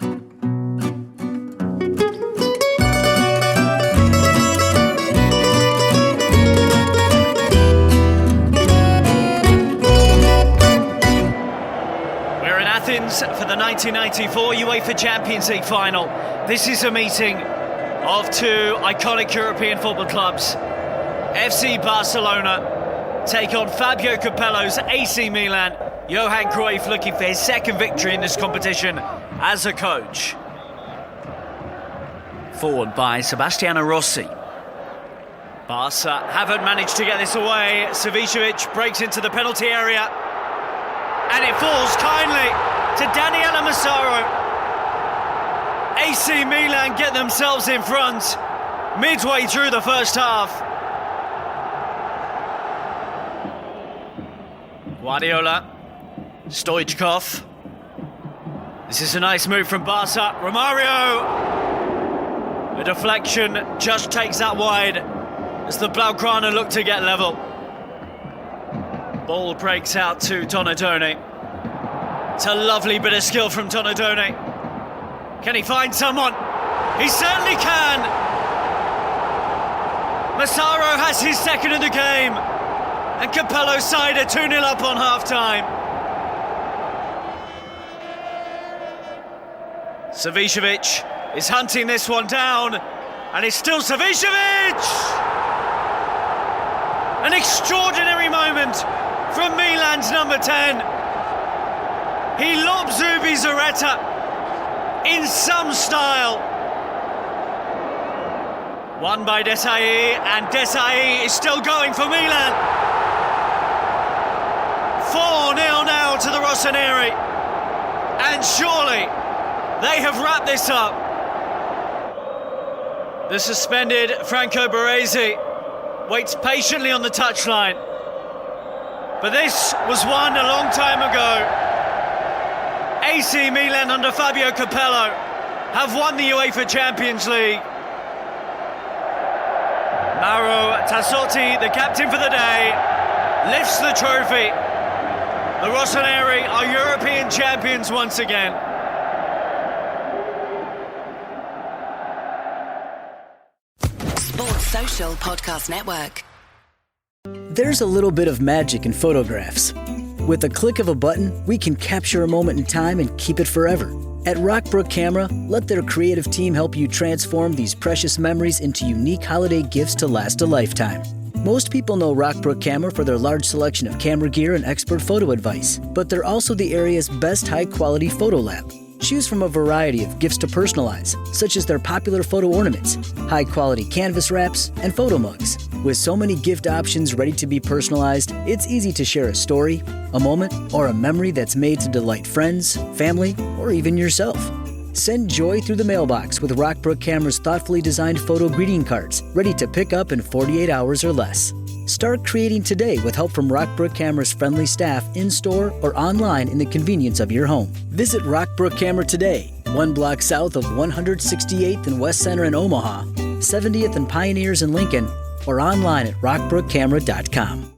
Athens for the 1994 UEFA Champions League final. This is a meeting of two iconic European football clubs. FC Barcelona take on Fabio Capello's AC Milan. Johan Cruyff looking for his second victory in this competition as a coach. Forward by Sebastiano Rossi. Barca haven't managed to get this away. Savicevic breaks into the penalty area. And it falls kindly to Daniele Massaro. AC Milan get themselves in front midway through the first half. Guardiola, Stoichkov. This is a nice move from Barca. Romario. The deflection just takes that wide as the Blaugrana look to get level. Ball breaks out to Donadoni. It's a lovely bit of skill from Donadoni. Can he find someone? He certainly can. Massaro has his second of the game. And Capello's side are 2-0 up on half-time. Savicevic is hunting this one down. And it's still Savicevic! An extraordinary moment from Milan's number 10. He lobs Zubizarreta in some style. Won by Desai, and Desai is still going for Milan. 4-0 now to the Rossoneri. And surely they have wrapped this up. The suspended Franco Baresi waits patiently on the touchline. But this was won a long time ago. AC Milan under Fabio Capello have won the UEFA Champions League. Mauro Tassotti, the captain for the day, lifts the trophy. The Rossoneri are European champions once again. Sports Social Podcast Network. There's a little bit of magic in photographs. With a click of a button, we can capture a moment in time and keep it forever. At Rockbrook Camera, let their creative team help you transform these precious memories into unique holiday gifts to last a lifetime. Most people know Rockbrook Camera for their large selection of camera gear and expert photo advice, but they're also the area's best high-quality photo lab. Choose from a variety of gifts to personalize, such as their popular photo ornaments, high-quality canvas wraps, and photo mugs. With so many gift options ready to be personalized, it's easy to share a story, a moment, or a memory that's made to delight friends, family, or even yourself. Send joy through the mailbox with Rockbrook Camera's thoughtfully designed photo greeting cards, ready to pick up in 48 hours or less. Start creating today with help from Rockbrook Camera's friendly staff in-store or online in the convenience of your home. Visit Rockbrook Camera today, 1 block south of 168th and West Center in Omaha, 70th and Pioneers in Lincoln, or online at rockbrookcamera.com.